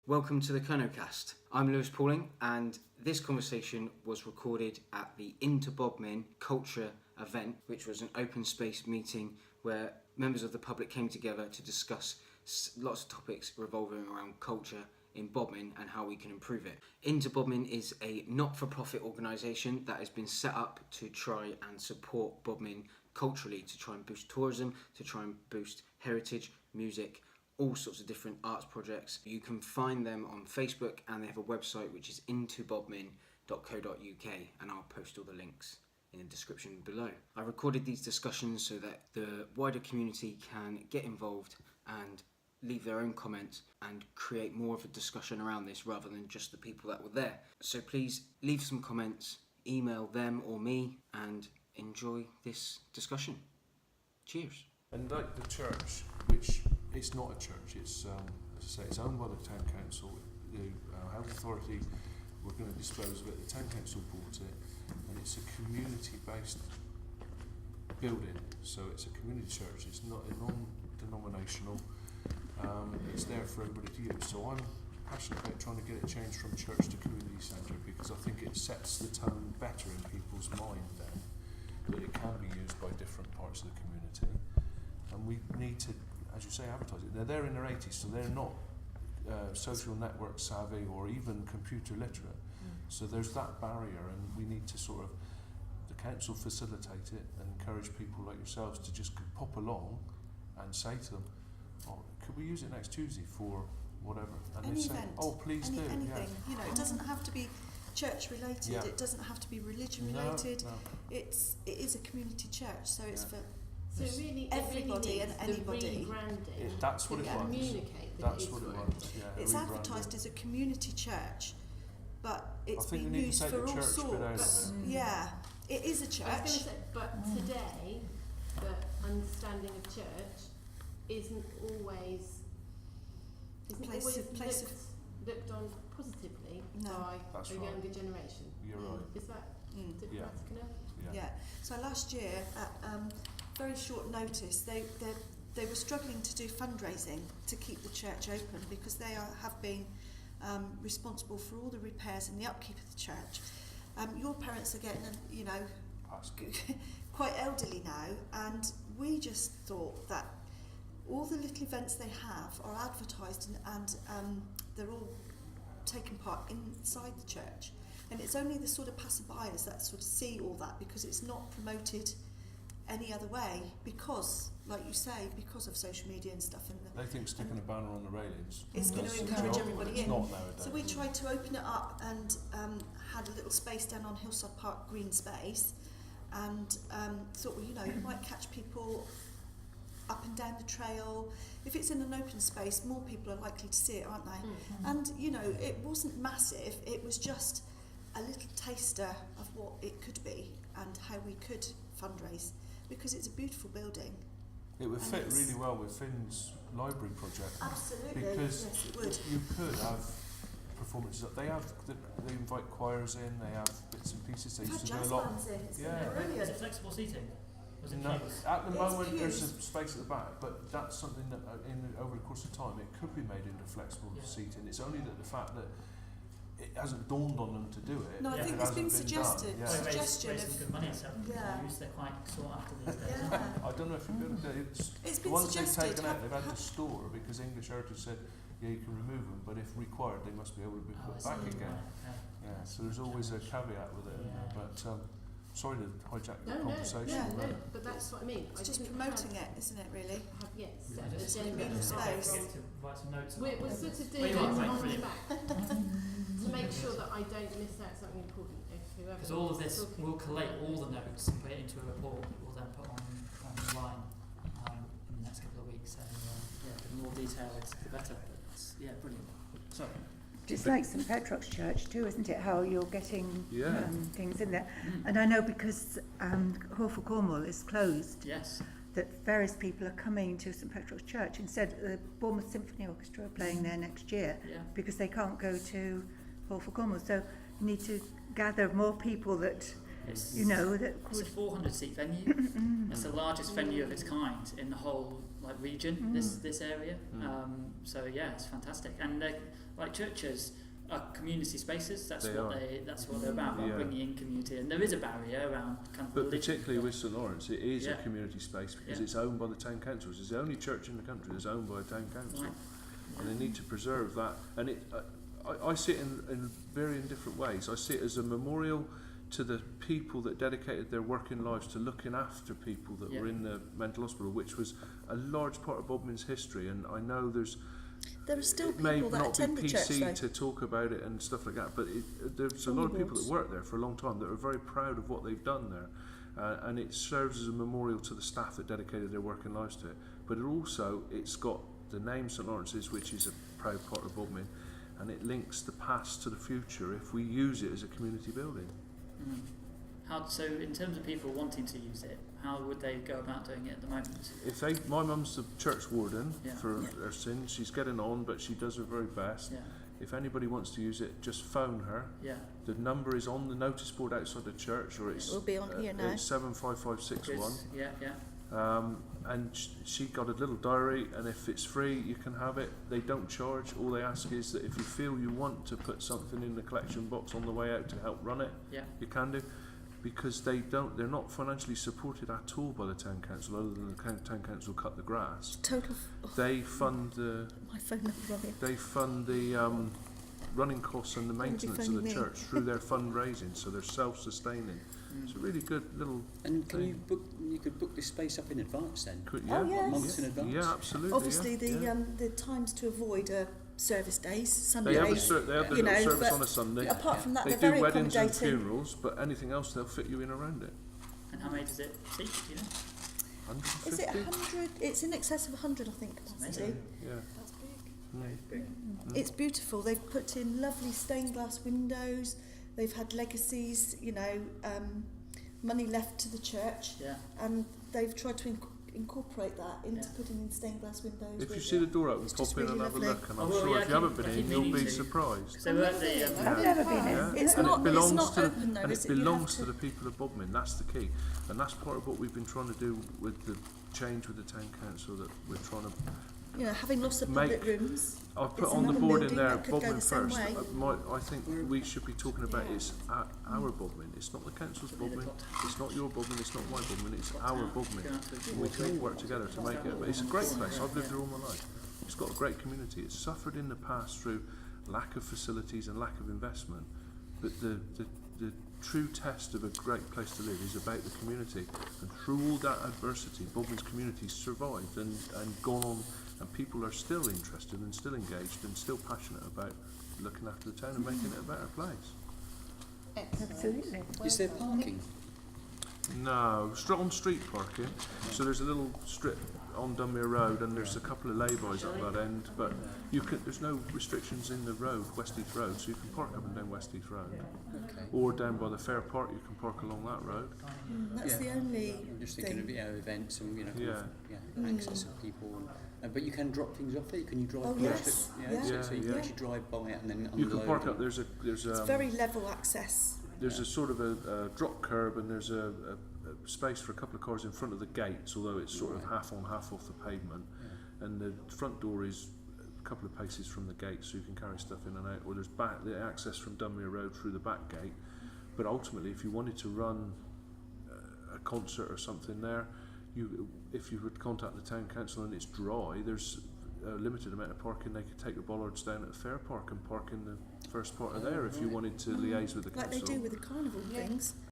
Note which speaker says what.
Speaker 1: Welcome to the KernoCast. I'm Lewis Pauling, and this conversation was recorded at the IntoBodmin culture event, which was an open space meeting where members of the public came together to discuss lots of topics revolving around culture in Bodmin and how we can improve it. IntoBodmin is a not-for-profit organisation that has been set up to try and support Bodmin culturally, to try and boost tourism, to try and boost heritage, music, all sorts of different arts projects. You can find them on Facebook, and they have a website which is intobodmin.co.uk, and I'll post all the links in the description below. I recorded these discussions so that the wider community can get involved and leave their own comments and create more of a discussion around this rather than just the people that were there. So please leave some comments, email them or me, and enjoy this discussion. Cheers.
Speaker 2: And like the church, which it's not a church, it's as I say, it's owned by the town council. The health authority were going to dispose of it. The town council bought it, and it's a community-based building. So it's a community church. It's not a non-denominational. It's there for everybody to use. So I'm passionate about trying to get it changed from church to community centre, because I think it sets the tone better in people's mind then that it can be used by different parts of the community. And we need to, as you say, advertise it. They're in their 80s, so they're not social network savvy or even computer literate. So there's that barrier, and we need to sort of, the council facilitate it and encourage people like yourselves to just pop along and say to them, oh, could we use it next Tuesday for whatever? And
Speaker 3: any
Speaker 2: they say,
Speaker 3: event,
Speaker 2: oh, please do.
Speaker 3: anything.
Speaker 2: Yeah.
Speaker 3: You know, it doesn't have to be church related.
Speaker 2: Yeah.
Speaker 3: It doesn't have to be religion related.
Speaker 2: No.
Speaker 3: It is a community church, so it's for
Speaker 4: So really,
Speaker 3: everybody and anybody.
Speaker 4: The rebranding.
Speaker 2: That's what it was.
Speaker 4: Communicate that
Speaker 2: That's
Speaker 4: it is
Speaker 2: what it
Speaker 4: for
Speaker 2: was. Yeah,
Speaker 3: it's
Speaker 2: rebranding.
Speaker 3: advertised as a community church, but it's
Speaker 2: I think
Speaker 3: been
Speaker 2: they need to
Speaker 3: used
Speaker 2: take
Speaker 3: for
Speaker 2: the
Speaker 3: all
Speaker 2: church bit out of
Speaker 3: sorts.
Speaker 2: it.
Speaker 3: Yeah, it is a
Speaker 4: I was
Speaker 3: church.
Speaker 4: going to say, but today, the understanding of church isn't always looked on positively
Speaker 3: No.
Speaker 4: by
Speaker 2: That's
Speaker 4: the
Speaker 2: right.
Speaker 4: younger generation.
Speaker 2: You're right.
Speaker 4: Is that
Speaker 2: Yeah.
Speaker 4: diplomatic enough?
Speaker 3: Yeah. So last year, at very short notice, they were struggling to do fundraising to keep the church open, because they have been responsible for all the repairs and the upkeep of the church. Your parents are getting, quite elderly now, and we just thought that all the little events they have are advertised and they're all taking part inside the church. And it's only the sort of passerbyers that sort of see all that, because it's not promoted any other way, because, like you say, because of social media and stuff. And
Speaker 2: They think sticking a banner on the railings
Speaker 3: it's going
Speaker 2: does
Speaker 3: to
Speaker 2: the
Speaker 3: encourage
Speaker 2: job.
Speaker 3: everybody
Speaker 2: It's
Speaker 3: in.
Speaker 2: not nowadays.
Speaker 3: So we tried to open it up and had a little space down on Hillside Park green space, and thought, well, you know, you might catch people up and down the trail. If it's in an open space, more people are likely to see it, aren't they?
Speaker 4: Mm-hmm.
Speaker 3: And, you know, it wasn't massive, it was just a little taster of what it could be and how we could fundraise, because it's a beautiful building.
Speaker 2: It would
Speaker 3: And
Speaker 2: fit
Speaker 3: it's-
Speaker 2: really well with Finn's library project.
Speaker 3: Absolutely,
Speaker 2: Because
Speaker 3: yes, it would.
Speaker 2: you could have performances. They invite choirs in. They have bits and pieces. They
Speaker 3: We've had
Speaker 2: used to do
Speaker 3: jazz
Speaker 2: a lot.
Speaker 3: bands in, it's
Speaker 2: Yeah.
Speaker 5: Is
Speaker 3: brilliant.
Speaker 5: it flexible seating? Was it
Speaker 2: No,
Speaker 5: pews?
Speaker 2: at the
Speaker 3: It's
Speaker 2: moment there's
Speaker 3: pews.
Speaker 2: a space at the back, but that's something that over the course of time it could be made into flexible
Speaker 5: Yeah.
Speaker 2: seating. It's only that the fact that it hasn't dawned on them to do it.
Speaker 3: No, I
Speaker 5: Yeah.
Speaker 3: think
Speaker 2: it
Speaker 3: there's been
Speaker 2: hasn't done.
Speaker 3: suggested.
Speaker 2: Yeah.
Speaker 5: Well, raise
Speaker 3: Suggestion
Speaker 5: some
Speaker 3: of-
Speaker 5: good money selling
Speaker 3: Yeah.
Speaker 5: pews. They're quite sought after these days.
Speaker 3: Yeah.
Speaker 2: I don't know if you've got to do
Speaker 3: It's
Speaker 2: the
Speaker 3: been
Speaker 2: ones they've
Speaker 3: suggested.
Speaker 2: taken out, they've had to store because English Heritage said, yeah, you can remove them, but if required, they must be able to be
Speaker 5: Oh,
Speaker 2: put
Speaker 5: I see.
Speaker 2: back again.
Speaker 5: Right, okay.
Speaker 2: Yeah, so there's always a caveat with it,
Speaker 5: Yeah.
Speaker 2: but sorry to hijack the
Speaker 4: No,
Speaker 2: conversation.
Speaker 4: no, but that's what I mean.
Speaker 3: It's just promoting it, isn't it, really?
Speaker 4: Yes,
Speaker 5: Yeah,
Speaker 4: set
Speaker 5: just
Speaker 4: an agenda.
Speaker 3: communal space.
Speaker 5: Forget to write some notes.
Speaker 4: We're
Speaker 5: about
Speaker 4: sort
Speaker 5: it.
Speaker 4: of
Speaker 5: Well,
Speaker 4: doing
Speaker 5: you
Speaker 4: it
Speaker 5: are, right,
Speaker 4: on the
Speaker 5: brilliant.
Speaker 4: back to make sure that I don't miss out something important if whoever.
Speaker 5: Because all of this,
Speaker 4: talking
Speaker 5: we'll collate all the notes and put it into a report that we'll then put online in the next couple of weeks. And the more detail, the better. But it's, brilliant. So,
Speaker 6: It's like St Petrock's Church too, isn't it? How you're getting
Speaker 2: Yeah.
Speaker 6: things in there. And I know because Hall for Cornwall is closed,
Speaker 5: yes.
Speaker 6: that various people are coming to St Petrock's Church. Instead, the Bournemouth Symphony Orchestra are playing there next year
Speaker 5: Yeah.
Speaker 6: because they can't go to Hall for Cornwall. So you need to gather more people that,
Speaker 5: It's,
Speaker 6: you know, that
Speaker 5: it's a
Speaker 6: could...
Speaker 5: 400-seat venue. It's the largest venue of its kind in the whole region. This area. So it's fantastic, and like churches are community spaces. That's
Speaker 2: They
Speaker 5: what
Speaker 2: are.
Speaker 5: that's what they're about,
Speaker 2: Yeah.
Speaker 5: bringing in community. And there is a barrier around kind of
Speaker 2: But
Speaker 5: religion.
Speaker 2: particularly with St Lawrence, it is a
Speaker 5: Yeah.
Speaker 2: community space because
Speaker 5: Yeah.
Speaker 2: it's owned by the town council. It's the only church in the country that's owned by a town council.
Speaker 5: Right.
Speaker 2: And they need to preserve that. And I see it in varying different ways. I see it as a memorial to the people that dedicated their working lives to looking after people that
Speaker 5: Yeah.
Speaker 2: were in the mental hospital, which was a large part of Bodmin's history. And I know
Speaker 3: There are still
Speaker 2: it may
Speaker 3: people that
Speaker 2: not be
Speaker 3: attend the church,
Speaker 2: PC
Speaker 3: though.
Speaker 2: to talk about it and stuff like that, but there's a lot of people that work there for a long time that are very proud of what they've done there. And it serves as a memorial to the staff that dedicated their working lives to it. But it's got the name St Lawrence's, which is a proud part of Bodmin, and it links the past to the future if we use it as a community building.
Speaker 5: Mm. So in terms of people wanting to use it, how would they go about doing it at the moment?
Speaker 2: My mum's the church warden
Speaker 5: Yeah.
Speaker 2: for her sins. She's getting on, but she does her very best.
Speaker 5: Yeah,
Speaker 2: If anybody wants to use it, just phone her.
Speaker 5: yeah.
Speaker 2: The number is on the notice board outside the church, or it's
Speaker 3: It will be on here now.
Speaker 2: It's 75561.
Speaker 5: Yeah, yeah.
Speaker 2: And she got a little diary, and if it's free, you can have it. They don't charge. All they ask is that if you feel you want to put something in the collection box on the way out to help run it,
Speaker 5: Yeah.
Speaker 2: you can do. Because they're not financially supported at all by the town council, other than the town council cut the grass.
Speaker 3: Total.
Speaker 2: They fund the
Speaker 3: My phone number on here.
Speaker 2: running costs and the
Speaker 3: Why would you
Speaker 2: maintenance of
Speaker 3: phone
Speaker 2: the
Speaker 3: me?
Speaker 2: church through their fundraising, so they're self-sustaining. It's a really good little.
Speaker 7: And can
Speaker 2: thing.
Speaker 7: you could book this space up in advance then?
Speaker 2: Yeah,
Speaker 3: Oh, yes.
Speaker 7: Months in advance?
Speaker 2: yeah, absolutely.
Speaker 3: Obviously,
Speaker 2: yeah.
Speaker 3: the times to avoid are service days,
Speaker 2: They have
Speaker 3: Sundays.
Speaker 2: the
Speaker 3: you
Speaker 2: little
Speaker 3: know,
Speaker 2: service
Speaker 3: but
Speaker 2: on a Sunday.
Speaker 3: Apart from that,
Speaker 2: They
Speaker 3: they're
Speaker 2: do
Speaker 3: very
Speaker 2: weddings and
Speaker 3: accommodating.
Speaker 2: funerals, but anything else they'll fit you in around it.
Speaker 5: And how many does it seat, do you know?
Speaker 2: 150?
Speaker 3: Is it 100? It's in excess of 100, I think, capacity.
Speaker 5: Amazing.
Speaker 2: Yeah.
Speaker 3: That's big.
Speaker 2: Mm.
Speaker 3: It's beautiful. They've put in lovely stained glass windows. They've had legacies, money left to the church,
Speaker 5: Yeah.
Speaker 3: and they've tried to incorporate that into
Speaker 5: Yeah.
Speaker 3: putting in stained glass windows.
Speaker 2: If you
Speaker 3: with
Speaker 2: see the door open,
Speaker 3: It's
Speaker 2: pop
Speaker 3: just
Speaker 2: in
Speaker 3: really
Speaker 2: and have a
Speaker 3: lovely.
Speaker 2: look, and
Speaker 5: Oh,
Speaker 2: I'm
Speaker 5: well,
Speaker 2: sure
Speaker 5: yeah,
Speaker 2: if you haven't
Speaker 5: I
Speaker 2: been
Speaker 5: keep
Speaker 2: in, you'll
Speaker 5: meaning
Speaker 2: be
Speaker 5: to.
Speaker 2: surprised.
Speaker 5: So we're at the
Speaker 6: I've never been in.
Speaker 2: Yeah.
Speaker 3: It's
Speaker 2: and
Speaker 3: not-
Speaker 2: it belongs
Speaker 3: it's not
Speaker 2: to
Speaker 3: open though,
Speaker 2: and
Speaker 3: is
Speaker 2: it
Speaker 3: it? You
Speaker 2: belongs
Speaker 3: have
Speaker 2: to
Speaker 3: to-
Speaker 2: the people of Bodmin. That's the key, and that's part of what we've been trying to do with the change with the town council. That we're trying to.
Speaker 3: having lots of public rooms.
Speaker 2: I've put
Speaker 3: It's
Speaker 2: on the
Speaker 3: another
Speaker 2: board in
Speaker 3: building
Speaker 2: there
Speaker 3: that could go
Speaker 2: Bodmin
Speaker 3: the same
Speaker 2: first.
Speaker 3: way.
Speaker 2: I think we should be talking about is our Bodmin. It's not the council's Bodmin. It's not your Bodmin. It's not my Bodmin. It's our Bodmin. And we can all work together to make it. But it's a great place. I've lived there all my life. It's got a great community. It's suffered in the past through lack of facilities and lack of investment. But the true test of a great place to live is about the community. And through all that adversity, Bodmin's community survived and gone on, and people are still interested and still engaged and still passionate about looking after the town and making it a better place.
Speaker 6: Absolutely.
Speaker 7: Is there parking?
Speaker 2: No, on street parking. So there's a little strip on Dunmere Road, and there's a couple of lay-bys up that end, but there's no restrictions in the road, Westheath Road, so you can park up and down Westheath Road.
Speaker 7: Okay.
Speaker 2: Or down by the Fair Park, you can park along that road.
Speaker 3: That's
Speaker 7: Yeah.
Speaker 3: the only
Speaker 7: I'm just thinking
Speaker 3: thing.
Speaker 7: of events and
Speaker 2: Yeah.
Speaker 7: access of people. But you can drop things off there. Can you drive
Speaker 3: Oh,
Speaker 7: past
Speaker 3: yes.
Speaker 7: it?
Speaker 3: Yeah.
Speaker 7: So you
Speaker 2: Yeah.
Speaker 7: can actually drive by it and then unload.
Speaker 2: You can park up.
Speaker 7: and-
Speaker 2: There's
Speaker 3: It's very level access.
Speaker 2: a sort of a drop curb, and there's a space for a couple of cars in front of the gates, although it's sort of
Speaker 7: Right.
Speaker 2: half on, half off the pavement. And the front door is a couple of paces from the gate, so you can carry stuff in and out. Or there's the access from Dunmere Road through the back gate. But ultimately, if you wanted to run a concert or something there, if you would contact the town council and it's dry, there's a limited amount of parking. They could take the bollards down at the Fair Park and park in the first part of there if you wanted to liaise with the
Speaker 3: Like
Speaker 2: council.
Speaker 3: they do with the carnival things.